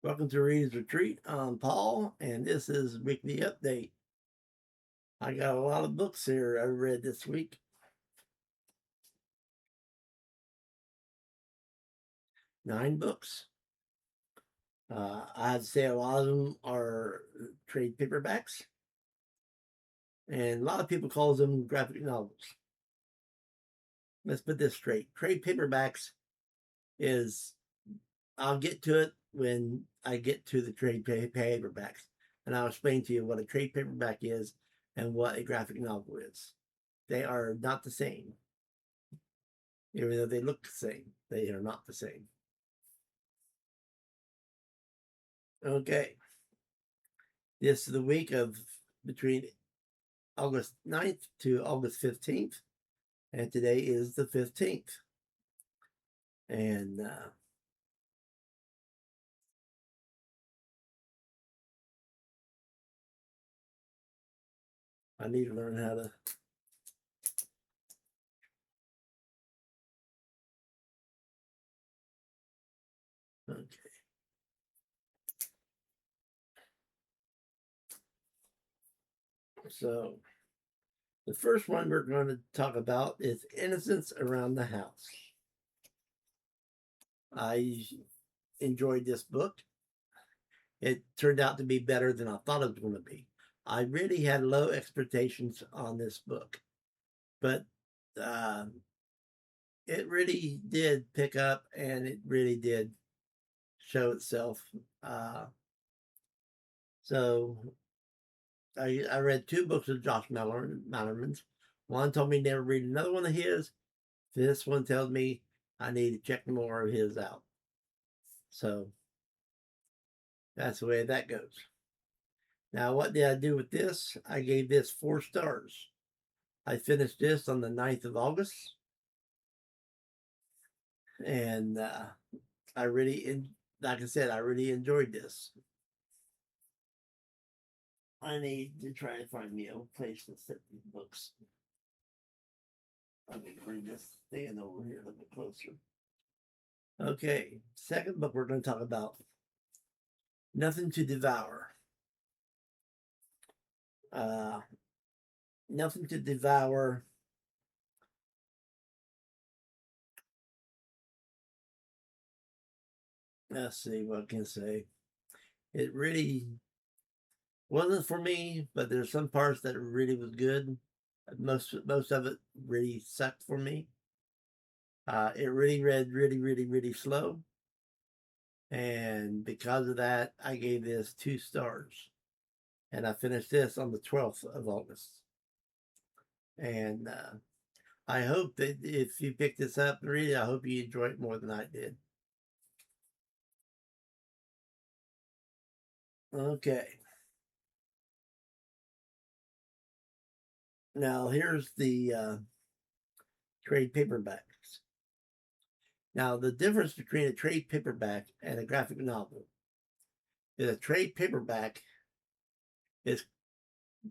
Welcome to Readers Retreat. I'm Paul, and this is Weekly Update. I got a lot of books here I read this week. 9 books. I'd say a lot of them are trade paperbacks, and a lot of people call them graphic novels. Let's put this straight. Trade paperbacks is, I'll get to it when I get to the trade paperbacks, and I'll explain to you what a trade paperback is and what a graphic novel is. They are not the same. Even though they look the same, they are not the same. Okay. This is the week of between August 9th to August 15th. And today is the 15th. And I need to learn how to. Okay. So the first one we're going to talk about is Innocents Around the House. I enjoyed this book. It turned out to be better than I thought it was going to be. I really had low expectations on this book, but it really did pick up, and it really did show itself. So I read 2 books of Josh Malerman's. One told me never read another one of his. This one tells me I need to check more of his out. So that's the way that goes. Now, what did I do with this? I gave this 4 stars. I finished this on the 9th of August. And I really, like I said, I really enjoyed this. I need to try to find me a place to set these books. Let me bring this stand over here a little bit closer. Okay, second book we're going to talk about, Nothing to Devour. Nothing to Devour. Let's see what I can say. It really wasn't for me, but there's some parts that really was good. Most of it really sucked for me. It really read really slow, and because of that, I gave this 2 stars. And I finished this on the 12th of August. And I hope that if you pick this up and read it, I hope you enjoy it more than I did. Okay. Now here's the trade paperbacks. Now the difference between a trade paperback and a graphic novel is a trade paperback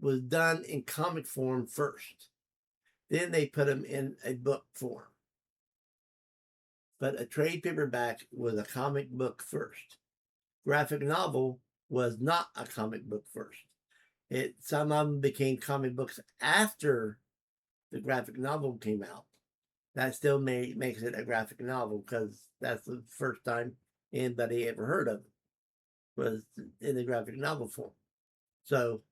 was done in comic form first. Then they put them in a book form. But a trade paperback was a comic book first. Graphic novel was not a comic book first. Some of them became comic books after the graphic novel came out. That still makes it a graphic novel because that's the first time anybody ever heard of it, was in the graphic novel form. So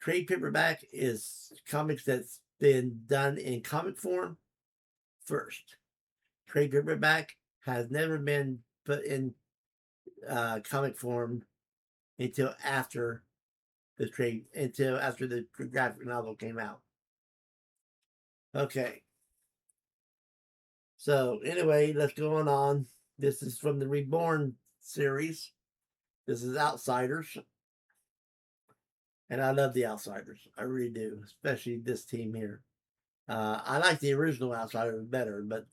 trade paperback is comics that's been done in comic form first. Trade paperback has never been put in comic form until after the graphic novel came out. Okay. So anyway, let's go on. This is from the Reborn series. This is Outsiders. And I love the Outsiders. I really do, especially this team here. I like the original Outsiders better, but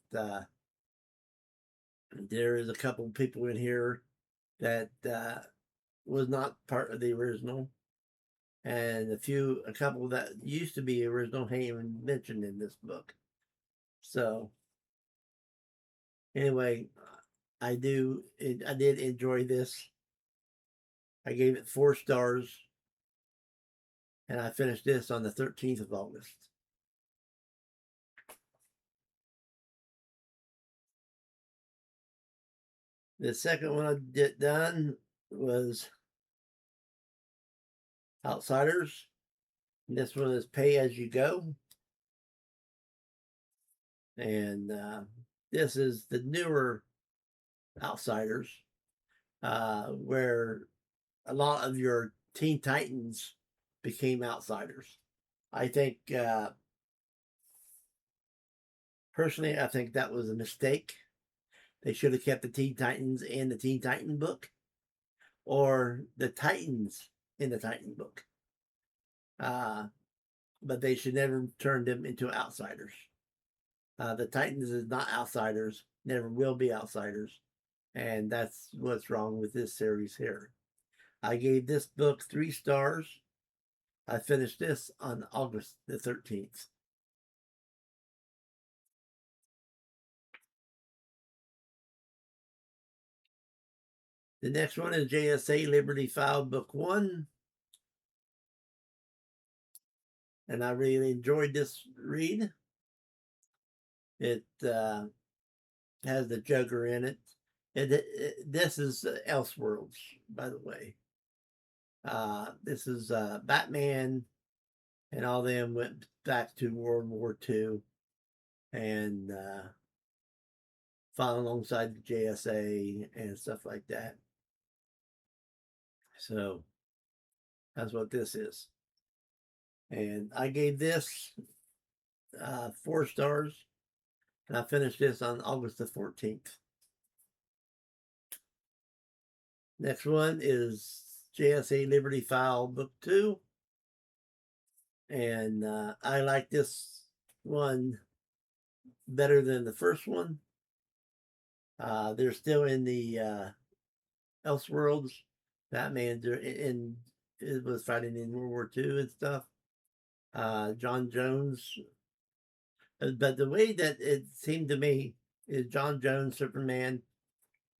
there is a couple of people in here that was not part of the original, and a couple that used to be original ain't even mentioned in this book. So anyway, I did enjoy this. I gave it 4 stars, and I finished this on the 13th of August. The second one I did done was Outsiders. And this one is Pay As You Go. And this is the newer Outsiders, where a lot of your Teen Titans became Outsiders. I think, personally, I think that was a mistake. They should have kept the Teen Titans in the Teen Titan book, or the Titans in the Titan book. But they should never turn them into Outsiders. The Titans is not Outsiders, never will be Outsiders. And that's what's wrong with this series here. I gave this book 3 stars. I finished this on August the 13th. The next one is JSA Liberty File Book 1. And I really enjoyed this read. It has the Joker in it. This is Elseworlds, by the way. This is Batman and all them went back to World War II and fought alongside the JSA and stuff like that. So that's what this is. And I gave this 4 stars, and I finished this on August the 14th. Next one is JSA Liberty File Book 2. And I like this one better than the first one. They're still in the Elseworlds. Batman it was fighting in World War II and stuff. John Jones. But the way that it seemed to me is John Jones, Superman,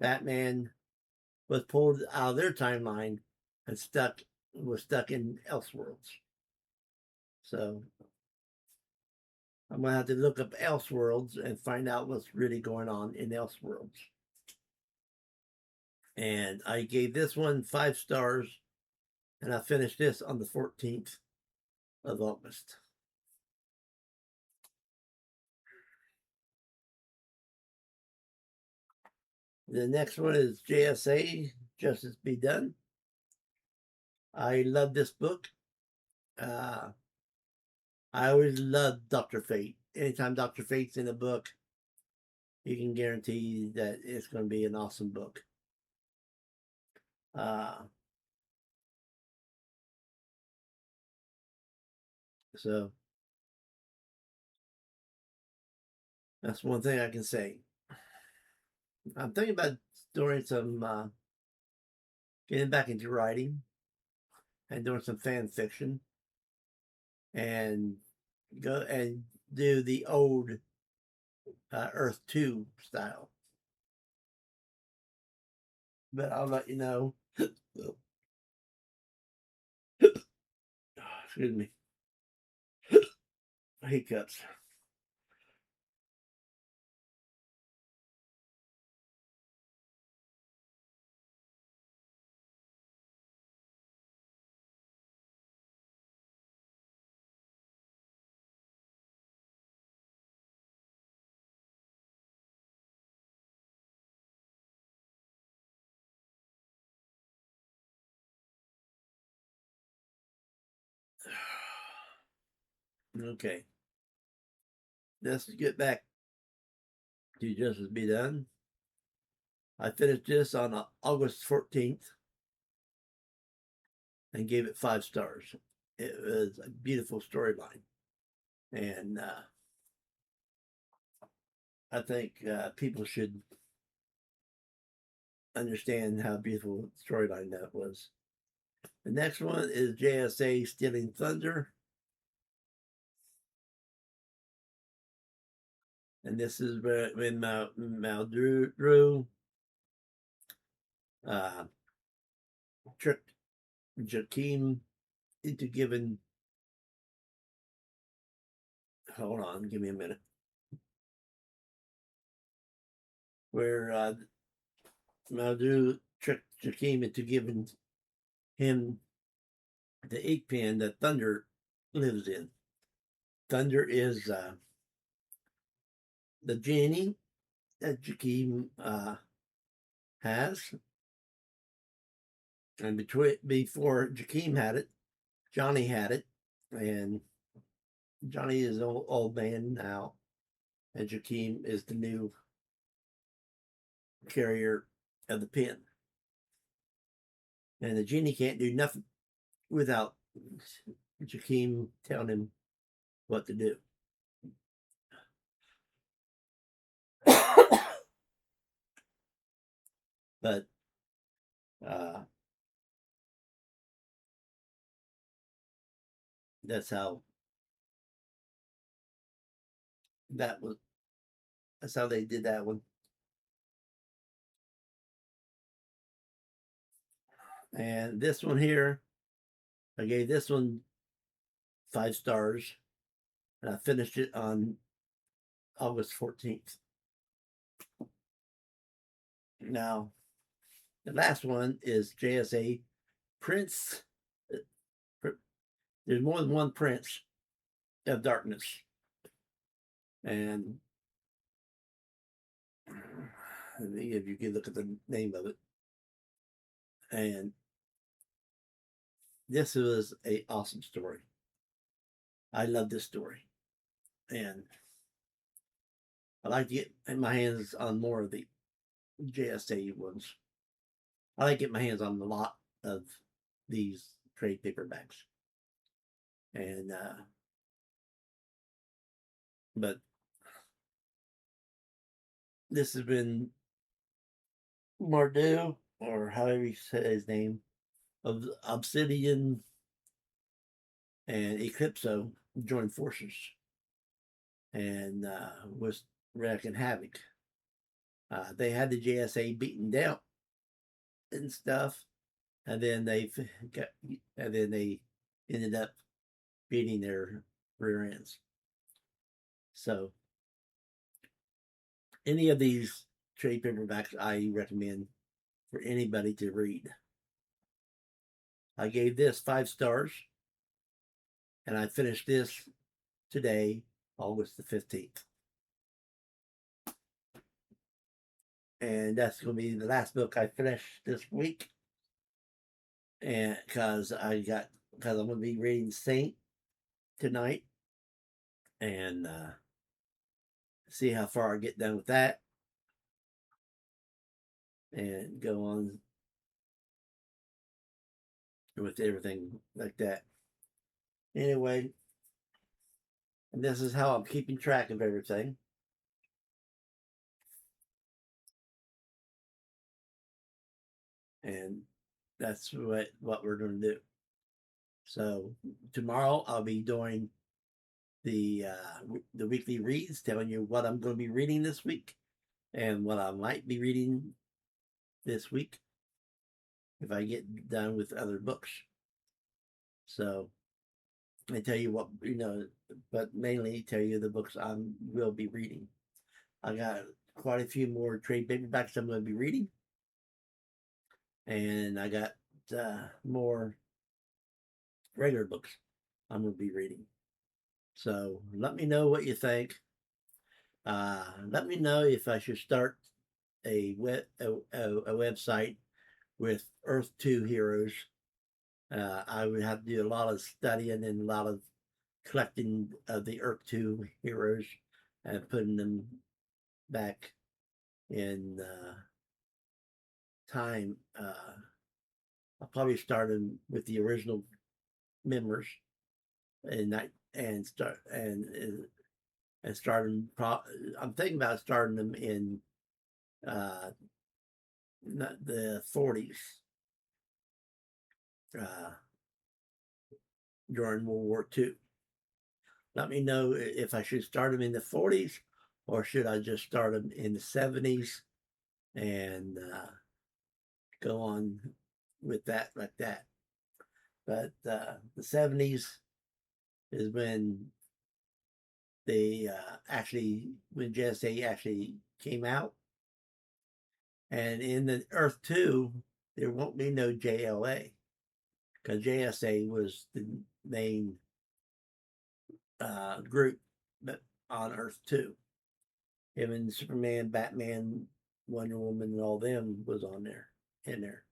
Batman was pulled out of their timeline and was stuck in Elseworlds. So I'm gonna have to look up Elseworlds and find out what's really going on in Elseworlds. And I gave this one 5 stars, and I finished this on the 14th of August. The next one is JSA, Justice Be Done. I love this book. I always loved Dr. Fate. Anytime Dr. Fate's in a book, you can guarantee that it's going to be an awesome book. So that's one thing I can say. I'm thinking about doing some getting back into writing and doing some fan fiction and go and do the old Earth 2 style. But I'll let you know. Excuse me. Hiccups. Okay. Let's get back to Justice Be Done. I finished this on August 14th and gave it 5 stars. It was a beautiful storyline. And I think people should understand how beautiful storyline that was. The next one is JSA Stealing Thunder. And this is when Mal Drew tricked Jakeem into giving. Hold on, give me a minute. Where Madhu tricked Jakeem into giving him the ink pen that Thunder lives in. Thunder is the genie that Jakeem has. And before Jakeem had it, Johnny had it. And Johnny is an old man now. And Jakeem is the new carrier of the pen. And the genie can't do nothing without Jakeem telling him what to do. But that's how that's how they did that one. And this one here, I gave this one 5 stars, and I finished it on August 14th. Now, the last one is JSA Prince. There's more than one Prince of Darkness. And if you can look at the name of it. And this was an awesome story. I love this story. And I'd like to get my hands on more of the JSA ones. I like to get my hands on a lot of these trade paperbacks. And but this has been Mardu, or however you say his name, of Obsidian and Eclipso joined forces and was wreaking havoc. They had the JSA beaten down and stuff, and then they ended up beating their rear ends. So any of these trade paperbacks I recommend for anybody to read. I gave this 5 stars, and I finished this today, August the 15th. And that's going to be the last book I finish this week. And because I'm going to be reading Saint tonight, and see how far I get done with that, and go on with everything like that. Anyway, and this is how I'm keeping track of everything. And that's what we're going to do. So tomorrow I'll be doing the weekly reads, telling you what I'm going to be reading this week and what I might be reading this week if I get done with other books. So I tell you what, but mainly tell you the books I will be reading. I got quite a few more trade paperbacks I'm going to be reading, and I got more regular books I'm going to be reading. So let me know what you think. Let me know if I should start a website with Earth 2 heroes. I would have to do a lot of studying and a lot of collecting of the Earth 2 heroes and putting them back in time. I'll probably start them with the original members and start them. I'm thinking about starting them in the 40s, during World War II. Let me know if I should start them in the 40s or should I just start them in the 70s and go on with that like that. But the 70s is when they when JSA actually came out. And in the Earth 2, there won't be no JLA because JSA was the main group on Earth 2. Even Superman, Batman, Wonder Woman, and all them was on there, in there.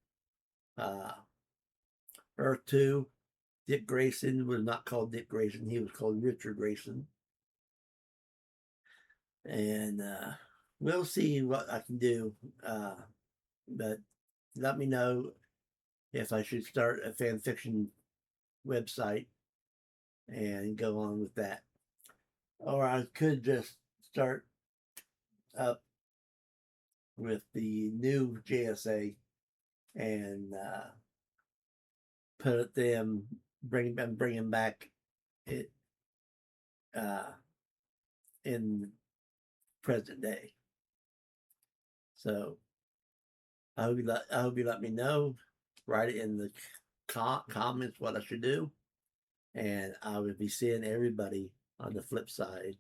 Earth 2, Dick Grayson was not called Dick Grayson. He was called Richard Grayson. And we'll see what I can do. But let me know if I should start a fan fiction website and go on with that. Or I could just start up with the new JSA and put them, bring them back it in present day. So I hope you let me know. Write it in the comments what I should do, and I will be seeing everybody on the flip side.